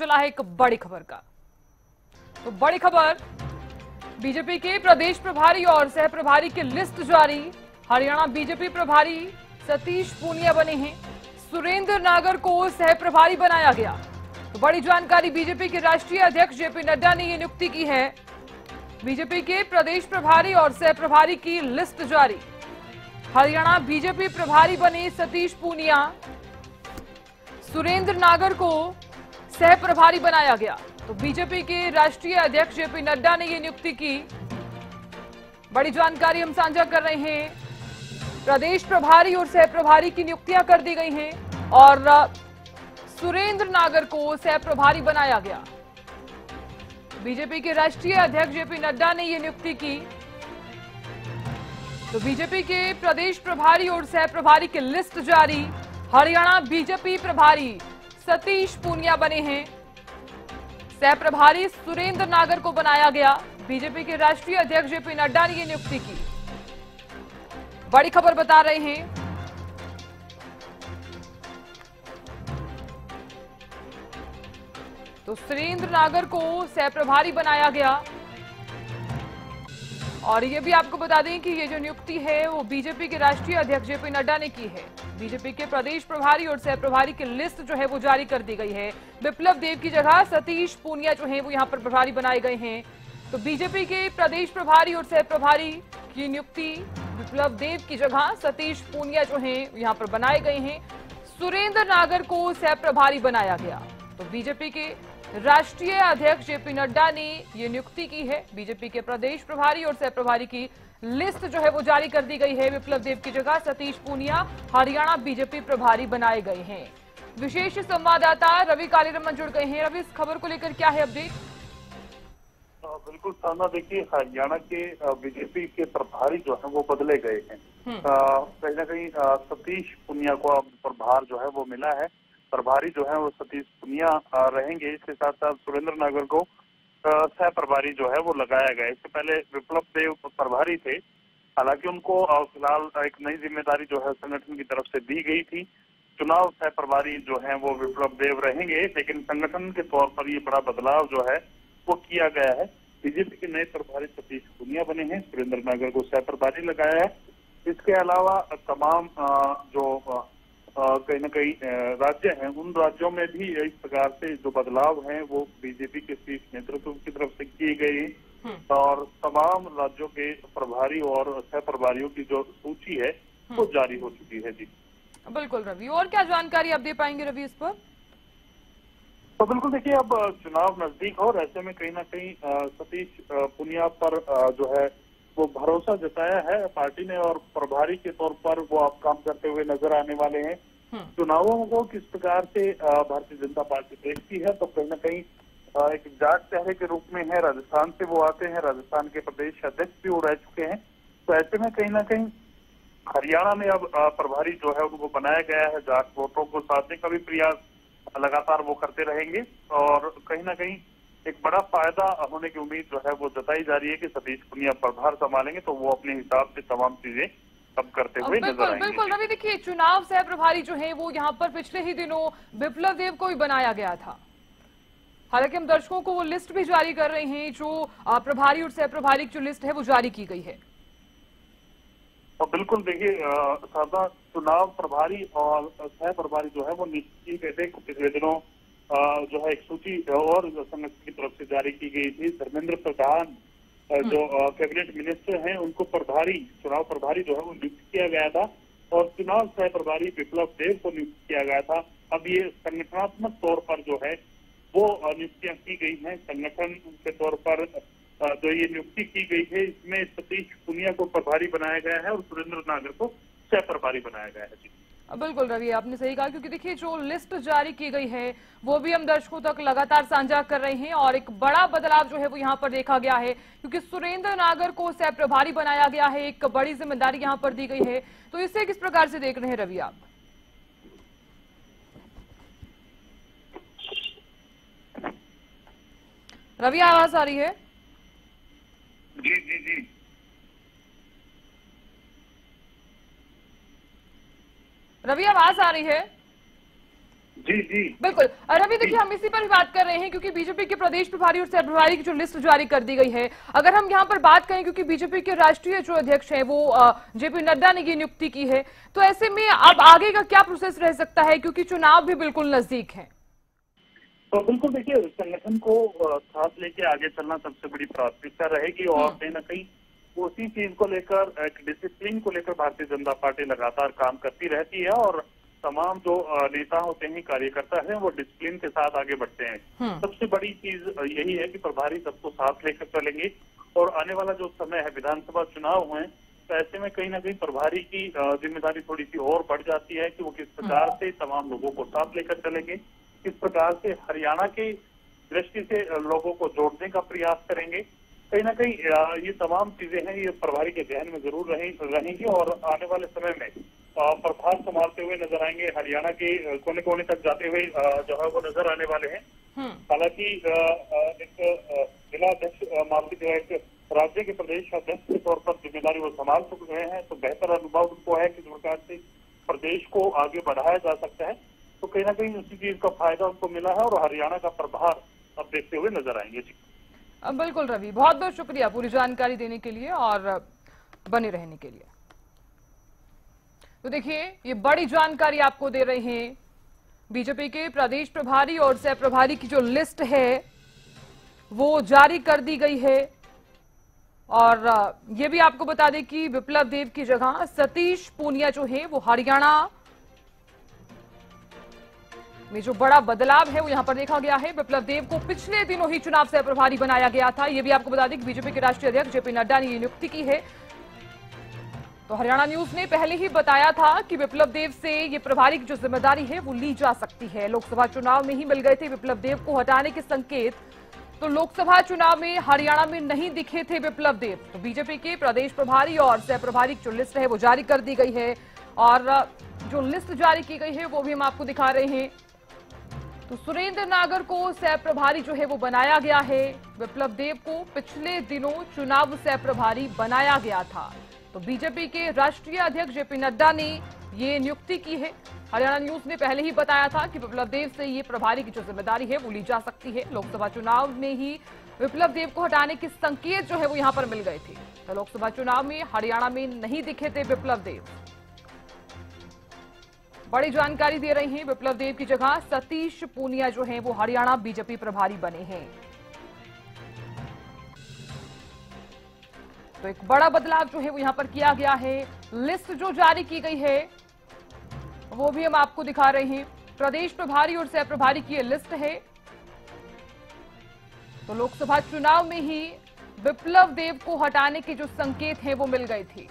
सिलसिला है एक बड़ी खबर का। तो बड़ी खबर, बीजेपी के प्रदेश प्रभारी और सह प्रभारी की लिस्ट जारी। हरियाणा बीजेपी प्रभारी सतीश पूनिया बने हैं। सुरेंद्र नागर को सह प्रभारी बनाया गया। तो बड़ी जानकारी, बीजेपी के राष्ट्रीय अध्यक्ष जेपी नड्डा ने यह नियुक्ति की है। बीजेपी के प्रदेश प्रभारी और सह प्रभारी की लिस्ट जारी। हरियाणा बीजेपी प्रभारी बने सतीश पूनिया, सुरेंद्र नागर को सह प्रभारी बनाया गया। तो बीजेपी के राष्ट्रीय अध्यक्ष जेपी नड्डा ने यह नियुक्ति की। बड़ी जानकारी हम साझा कर रहे हैं। प्रदेश प्रभारी और सह प्रभारी की नियुक्तियां कर दी गई हैं और सुरेंद्र नागर को सह प्रभारी बनाया गया। बीजेपी के राष्ट्रीय अध्यक्ष जेपी नड्डा ने यह नियुक्ति की। तो बीजेपी के प्रदेश प्रभारी और सह प्रभारी की लिस्ट जारी। हरियाणा बीजेपी प्रभारी सतीश पूनिया बने हैं। सह प्रभारी सुरेंद्र नागर को बनाया गया। बीजेपी के राष्ट्रीय अध्यक्ष जेपी नड्डा ने यह नियुक्ति की। बड़ी खबर बता रहे हैं। तो सुरेंद्र नागर को सह प्रभारी बनाया गया। और ये भी आपको बता दें कि ये जो नियुक्ति है वो बीजेपी के राष्ट्रीय अध्यक्ष जेपी नड्डा ने की है। बीजेपी के प्रदेश प्रभारी और सह प्रभारी की लिस्ट जो है वो जारी कर दी गई है। विप्लव देव की जगह सतीश पूनिया जो है वो यहाँ पर प्रभारी बनाए गए हैं। तो बीजेपी के प्रदेश प्रभारी और सह प्रभारी की नियुक्ति विप्लव देव की जगह सतीश पूनिया जो है यहाँ पर बनाए गए हैं। सुरेंद्र नागर को सह प्रभारी बनाया गया। तो बीजेपी के राष्ट्रीय अध्यक्ष जेपी नड्डा ने यह नियुक्ति की है। बीजेपी के प्रदेश प्रभारी और सह प्रभारी की लिस्ट जो है वो जारी कर दी गई है। विप्लव देव की जगह सतीश पूनिया हरियाणा बीजेपी प्रभारी बनाए गए हैं। विशेष संवाददाता रवि कालीरमन जुड़ गए हैं। रवि, इस खबर को लेकर क्या है अपडेट? बिल्कुल सामना, देखिए हरियाणा के बीजेपी के प्रभारी जो है वो बदले गए हैं। कहीं ना कहीं सतीश पूनिया को अब प्रभार जो है वो मिला है। प्रभारी जो है वो सतीश पूनिया रहेंगे। इसके साथ साथ सुरेंद्र नागर को सह प्रभारी जो है वो लगाया गया। इससे पहले विप्लव देव प्रभारी थे। हालांकि उनको फिलहाल एक नई जिम्मेदारी जो है संगठन की तरफ से दी गई थी। चुनाव सह प्रभारी जो है वो विप्लव देव रहेंगे, लेकिन संगठन के तौर पर ये बड़ा बदलाव जो है वो किया गया है। बीजेपी के नए प्रभारी सतीश पूनिया बने हैं। सुरेंद्र नागर को सह प्रभारी लगाया है। इसके अलावा तमाम जो कहीं ना कहीं राज्य हैं, उन राज्यों में भी इस प्रकार से जो बदलाव हैं वो बीजेपी के शीर्ष नेतृत्व की तरफ से किए गए हैं। और तमाम राज्यों के प्रभारी और सह प्रभारियों की जो सूची है वो जारी हो चुकी है। जी बिल्कुल रवि, और क्या जानकारी आप दे पाएंगे रवि इस पर? तो बिल्कुल देखिए, अब चुनाव नजदीक हो, ऐसे में कहीं ना कहीं सतीश पूनिया पर जो है वो भरोसा जताया है पार्टी ने और प्रभारी के तौर पर वो अब काम करते हुए नजर आने वाले हैं। चुनावों को किस प्रकार से भारतीय जनता पार्टी देखती है, तो कहीं ना कहीं एक जाट चेहरे के रूप में है। राजस्थान से वो आते हैं, राजस्थान के प्रदेश अध्यक्ष भी वो रह चुके हैं। तो ऐसे में कहीं ना कहीं हरियाणा में अब प्रभारी जो है उनको बनाया गया है। जाट वोटरों को साधने का भी प्रयास लगातार वो करते रहेंगे और कहीं ना कहीं एक बड़ा फायदा होने की उम्मीद जो है वो जताई जा रही है कि सतीश पूनिया प्रभार संभालेंगे तो वो अपने हिसाब से तमाम चीजें अब करते हुए नजर आएंगे। बिल्कुल रवि, देखिए चुनाव सह प्रभारी जो है वो यहाँ पर पिछले ही दिनों विप्लव देव को ही बनाया गया था। हालांकि हम दर्शकों को वो लिस्ट भी जारी कर रहे हैं, जो प्रभारी और सह प्रभारी की जो लिस्ट है वो जारी की गई है। तो बिल्कुल देखिए, सादा चुनाव प्रभारी और सह प्रभारी जो है वो निश्चित किए गए थे। पिछले दिनों जो है एक सूची और संगठन की तरफ से जारी की गई थी। धर्मेंद्र प्रधान जो कैबिनेट मिनिस्टर हैं उनको प्रभारी, चुनाव प्रभारी जो है वो नियुक्त किया गया था और चुनाव सह प्रभारी विप्लव देव को नियुक्त किया गया था। अब ये संगठनात्मक तौर पर जो है वो नियुक्तियां की गई हैं। संगठन के तौर पर जो ये नियुक्ति की गई है इसमें सतीश पूनिया को प्रभारी बनाया गया है और सुरेंद्र नागर को सह प्रभारी बनाया गया है। बिल्कुल रवि, आपने सही कहा, क्योंकि देखिए जो लिस्ट जारी की गई है वो भी हम दर्शकों तक लगातार साझा कर रहे हैं और एक बड़ा बदलाव जो है वो यहाँ पर देखा गया है, क्योंकि सुरेंद्र नागर को सह प्रभारी बनाया गया है। एक बड़ी जिम्मेदारी यहाँ पर दी गई है। तो इसे किस प्रकार से देख रहे हैं रवि आप? रवि, आवाज आ रही है? जी जी जी रवि, आवाज आ रही है? जी जी बिल्कुल। रवि, देखिए हम इसी पर ही बात कर रहे हैं क्योंकि बीजेपी के प्रदेश प्रभारी और सह प्रभारी की जो लिस्ट जारी कर दी गई है, अगर हम यहाँ पर बात करें, क्योंकि बीजेपी के राष्ट्रीय जो अध्यक्ष हैं वो जेपी नड्डा ने ये नियुक्ति की है, तो ऐसे में अब आगे का क्या प्रोसेस रह सकता है, क्योंकि चुनाव भी बिल्कुल नजदीक है? तो बिल्कुल देखिए, संगठन को साथ लेके आगे चलना सबसे बड़ी प्राथमिकता रहेगी और कहीं ना कहीं उसी चीज को लेकर, एक डिसिप्लिन को लेकर भारतीय जनता पार्टी लगातार काम करती रहती है और तमाम जो नेता होते हैं, कार्यकर्ता हैं, वो डिसिप्लिन के साथ आगे बढ़ते हैं। सबसे बड़ी चीज यही है कि प्रभारी सबको साथ लेकर चलेंगे और आने वाला जो समय है, विधानसभा चुनाव हुए, तो ऐसे में कहीं ना कहीं प्रभारी की जिम्मेदारी थोड़ी सी और बढ़ जाती है कि वो किस प्रकार से तमाम लोगों को साथ लेकर चलेंगे, किस प्रकार से हरियाणा की दृष्टि से लोगों को जोड़ने का प्रयास करेंगे। कहीं ना कहीं ये तमाम चीजें हैं, ये प्रभारी के ध्यान में जरूर रहेंगी और आने वाले समय में प्रभार संभालते हुए नजर आएंगे, हरियाणा के कोने कोने तक जाते हुए जो है वो नजर आने वाले हैं। हालांकि एक जिला अध्यक्ष मामले जो है, एक राज्य के प्रदेश अध्यक्ष के तौर पर जिम्मेदारी वो संभाल चुके हैं, तो बेहतर अनुभव उनको है किस प्रकार से प्रदेश को आगे बढ़ाया जा सकता है। तो कहीं ना कहीं उसी चीज का फायदा उनको मिला है और हरियाणा का प्रभार अब देखते हुए नजर आएंगे। जी बिल्कुल रवि, बहुत बहुत शुक्रिया पूरी जानकारी देने के लिए और बने रहने के लिए। तो देखिए, ये बड़ी जानकारी आपको दे रहे हैं, बीजेपी के प्रदेश प्रभारी और सह प्रभारी की जो लिस्ट है वो जारी कर दी गई है और ये भी आपको बता दें कि विप्लव देव की जगह सतीश पूनिया जो है वो हरियाणा में जो बड़ा बदलाव है वो यहां पर देखा गया है। विप्लव देव को पिछले दिनों ही चुनाव सह प्रभारी बनाया गया था। ये भी आपको बता दें कि बीजेपी के राष्ट्रीय अध्यक्ष जेपी नड्डा ने ये नियुक्ति की है। तो हरियाणा न्यूज ने पहले ही बताया था कि विप्लव देव से ये प्रभारी की जो जिम्मेदारी है वो ली जा सकती है। लोकसभा चुनाव में ही मिल गए थे विप्लव देव को हटाने के संकेत, तो लोकसभा चुनाव में हरियाणा में नहीं दिखे थे विप्लव देव। तो बीजेपी के प्रदेश प्रभारी और सह प्रभारी की जो लिस्ट है वो जारी कर दी गई है और जो लिस्ट जारी की गई है वो भी हम आपको दिखा रहे हैं। तो सुरेंद्र नागर को सह प्रभारी जो है वो बनाया गया है। विप्लव देव को पिछले दिनों चुनाव सह प्रभारी बनाया गया था। तो बीजेपी के राष्ट्रीय अध्यक्ष जेपी नड्डा ने ये नियुक्ति की है। हरियाणा न्यूज ने पहले ही बताया था कि विप्लव देव से ये प्रभारी की जो जिम्मेदारी है वो ली जा सकती है। लोकसभा चुनाव में ही विप्लव देव को हटाने के संकेत जो है वो यहां पर मिल गए थे। तो लोकसभा चुनाव में हरियाणा में नहीं दिखे थे विप्लव देव। बड़ी जानकारी दे रही हैं, विप्लव देव की जगह सतीश पूनिया जो हैं वो हरियाणा बीजेपी प्रभारी बने हैं। तो एक बड़ा बदलाव जो है वो यहां पर किया गया है। लिस्ट जो जारी की गई है वो भी हम आपको दिखा रहे हैं। प्रदेश प्रभारी और सह प्रभारी की ये लिस्ट है। तो लोकसभा चुनाव में ही विप्लव देव को हटाने के जो संकेत हैं वो मिल गए थे।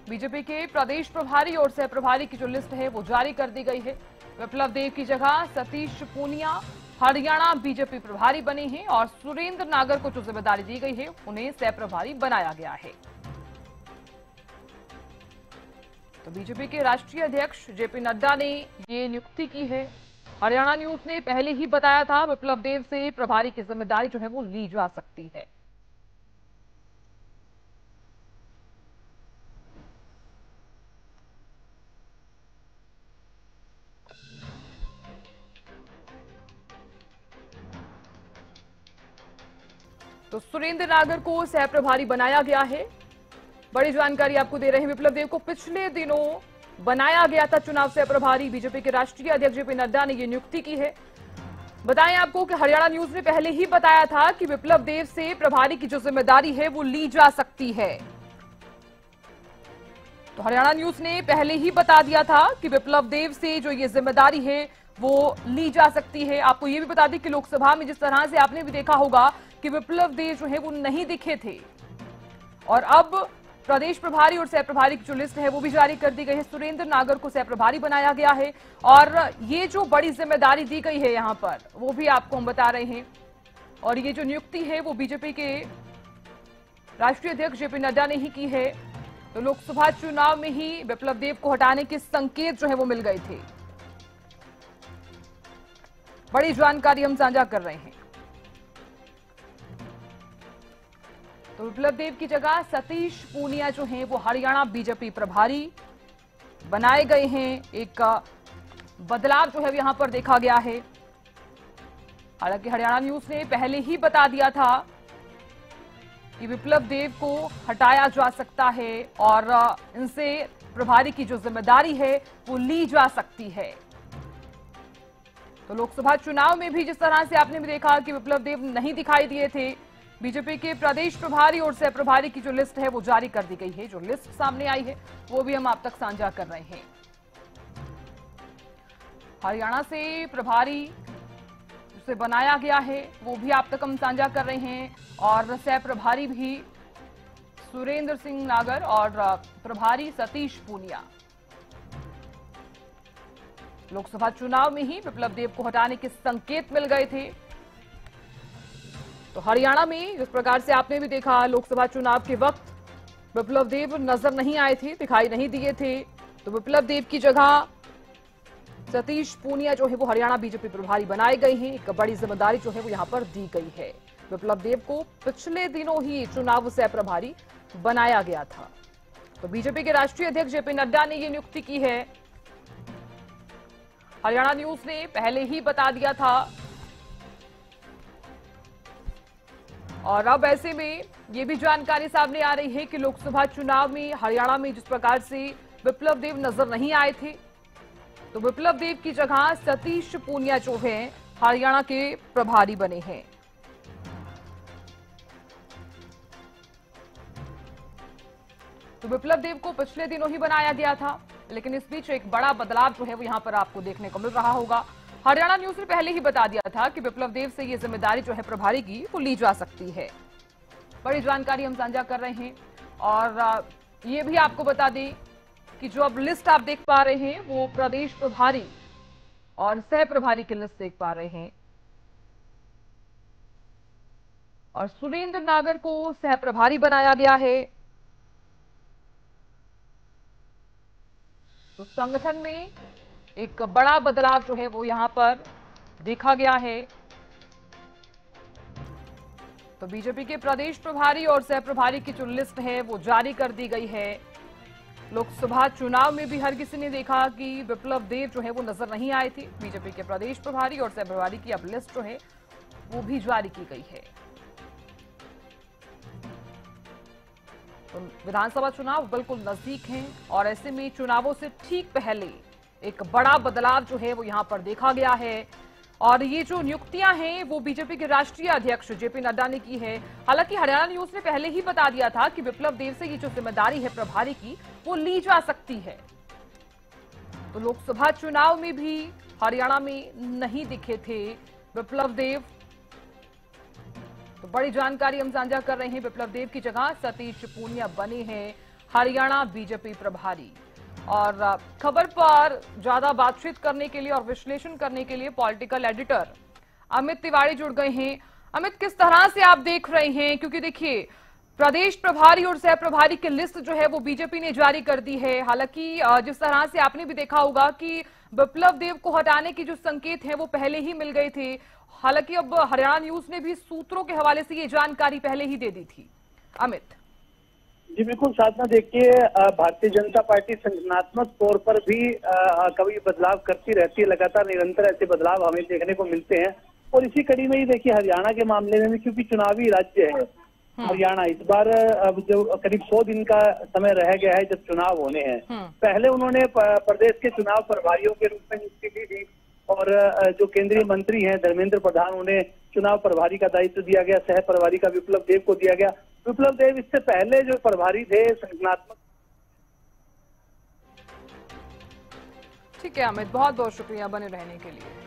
बीजेपी के प्रदेश प्रभारी और सह प्रभारी की जो लिस्ट है वो जारी कर दी गई है। विप्लव देव की जगह सतीश पूनिया हरियाणा बीजेपी प्रभारी बने हैं और सुरेंद्र नागर को जो जिम्मेदारी दी गई है उन्हें सह प्रभारी बनाया गया है। तो बीजेपी के राष्ट्रीय अध्यक्ष जेपी नड्डा ने ये नियुक्ति की है। हरियाणा न्यूज ने पहले ही बताया था विप्लव देव से प्रभारी की जिम्मेदारी जो है वो ली जा सकती है। तो सुरेंद्र नागर को सह प्रभारी बनाया गया है। बड़ी जानकारी आपको दे रहे हैं, विप्लव देव को पिछले दिनों बनाया गया था चुनाव सह प्रभारी। बीजेपी के राष्ट्रीय अध्यक्ष जेपी नड्डा ने यह नियुक्ति की है। बताएं आपको कि हरियाणा न्यूज ने पहले ही बताया था कि विप्लव देव से प्रभारी की जो जिम्मेदारी है वो ली जा सकती है। तो हरियाणा न्यूज ने पहले ही बता दिया था कि विप्लव देव से जो ये जिम्मेदारी है वो ली जा सकती है। आपको ये भी बता दें कि लोकसभा में जिस तरह से आपने भी देखा होगा कि विप्लव देव जो है वो नहीं दिखे थे और अब प्रदेश प्रभारी और सह प्रभारी की जो लिस्ट है वो भी जारी कर दी गई है। सुरेंद्र नागर को सह प्रभारी बनाया गया है और ये जो बड़ी जिम्मेदारी दी गई है यहां पर वो भी आपको हम बता रहे हैं। और ये जो नियुक्ति है वो बीजेपी के राष्ट्रीय अध्यक्ष जेपी नड्डा ने ही की है। तो लोकसभा चुनाव में ही विप्लव देव को हटाने के संकेत जो है वो मिल गए थे। बड़ी जानकारी हम साझा कर रहे हैं। तो विप्लव देव की जगह सतीश पूनिया जो हैं वो हरियाणा बीजेपी प्रभारी। बनाए गए हैं। एक बदलाव जो है यहां पर देखा गया है। हालांकि हरियाणा न्यूज ने पहले ही बता दिया था कि विप्लव देव को हटाया जा सकता है और इनसे प्रभारी की जो जिम्मेदारी है वो ली जा सकती है। तो लोकसभा चुनाव में भी जिस तरह से आपने भी देखा कि विप्लव देव नहीं दिखाई दिए थे, बीजेपी के प्रदेश प्रभारी और सह प्रभारी की जो लिस्ट है वो जारी कर दी गई है। जो लिस्ट सामने आई है वो भी हम आप तक साझा कर रहे हैं। हरियाणा से प्रभारी जिसे बनाया गया है वो भी आप तक हम साझा कर रहे हैं और सह प्रभारी भी सुरेंद्र सिंह नागर और प्रभारी सतीश पूनिया। लोकसभा चुनाव में ही विप्लव देव को हटाने के संकेत मिल गए थे। तो हरियाणा में जिस प्रकार से आपने भी देखा, लोकसभा चुनाव के वक्त विप्लव देव नजर नहीं आए थे, दिखाई नहीं दिए थे। तो विप्लव देव की जगह सतीश पूनिया जो है वो हरियाणा बीजेपी प्रभारी बनाए गए हैं। एक बड़ी जिम्मेदारी जो है वो यहां पर दी गई है। विप्लव देव को पिछले दिनों ही चुनाव सह प्रभारी बनाया गया था। तो बीजेपी के राष्ट्रीय अध्यक्ष जेपी नड्डा ने यह नियुक्ति की है। हरियाणा न्यूज ने पहले ही बता दिया था और अब ऐसे में यह भी जानकारी सामने आ रही है कि लोकसभा चुनाव में हरियाणा में जिस प्रकार से विप्लव देव नजर नहीं आए थे, तो विप्लव देव की जगह सतीश पूनिया जो है हरियाणा के प्रभारी बने हैं। तो विप्लव देव को पिछले दिनों ही बनाया गया था, लेकिन इस बीच एक बड़ा बदलाव जो है वो यहां पर आपको देखने को मिल रहा होगा। हरियाणा न्यूज ने पहले ही बता दिया था कि विप्लव देव से ये जिम्मेदारी जो है प्रभारी की वो ली जा सकती है। बड़ी जानकारी हम साझा कर रहे हैं और ये भी आपको बता दें कि जो अब लिस्ट आप देख पा रहे हैं वो प्रदेश प्रभारी और सह प्रभारी की लिस्ट देख पा रहे हैं और सुरेंद्र नागर को सह प्रभारी बनाया गया है। तो संगठन में एक बड़ा बदलाव जो है वो यहां पर देखा गया है। तो बीजेपी के प्रदेश प्रभारी और सह प्रभारी की जो लिस्ट है वो जारी कर दी गई है। लोकसभा चुनाव में भी हर किसी ने देखा कि विप्लव देव जो है वो नजर नहीं आए थे। बीजेपी के प्रदेश प्रभारी और सह प्रभारी की अब लिस्ट जो है वो भी जारी की गई है। तो विधानसभा चुनाव बिल्कुल नजदीक हैं और ऐसे में चुनावों से ठीक पहले एक बड़ा बदलाव जो है वो यहां पर देखा गया है और ये जो नियुक्तियां हैं वो बीजेपी के राष्ट्रीय अध्यक्ष जेपी नड्डा ने की है। हालांकि हरियाणा न्यूज ने पहले ही बता दिया था कि विप्लव देव से ये जो जिम्मेदारी है प्रभारी की वो ली जा सकती है। तो लोकसभा चुनाव में भी हरियाणा में नहीं दिखे थे विप्लव देव। तो बड़ी जानकारी हम साझा कर रहे हैं। विप्लव देव की जगह सतीश पूनिया बने हैं हरियाणा बीजेपी प्रभारी। और खबर पर ज्यादा बातचीत करने के लिए और विश्लेषण करने के लिए पॉलिटिकल एडिटर अमित तिवारी जुड़ गए हैं। अमित, किस तरह से आप देख रहे हैं, क्योंकि देखिए प्रदेश प्रभारी और सह प्रभारी की लिस्ट जो है वो बीजेपी ने जारी कर दी है। हालांकि जिस तरह से आपने भी देखा होगा कि विप्लव देव को हटाने के जो संकेत हैं वो पहले ही मिल गए थे। हालांकि अब हरियाणा न्यूज ने भी सूत्रों के हवाले से ये जानकारी पहले ही दे दी थी। अमित जी बिल्कुल साधना, देखिए भारतीय जनता पार्टी संगठनात्मक तौर पर भी कभी बदलाव करती रहती है। लगातार निरंतर ऐसे बदलाव हमें देखने को मिलते हैं और इसी कड़ी में ही देखिए हरियाणा के मामले में भी, क्योंकि चुनावी राज्य है हरियाणा, इस बार अब जो करीब 100 दिन का समय रह गया है जब चुनाव होने हैं। पहले उन्होंने प्रदेश के चुनाव प्रभारियों के रूप में नियुक्ति की थी और जो केंद्रीय मंत्री हैं धर्मेंद्र प्रधान, उन्हें चुनाव प्रभारी का दायित्व दिया गया। सह प्रभारी का विप्लव देव को दिया गया। विप्लव देव इससे पहले जो प्रभारी थे संगठनात्मक। ठीक है अमित, बहुत बहुत शुक्रिया बने रहने के लिए।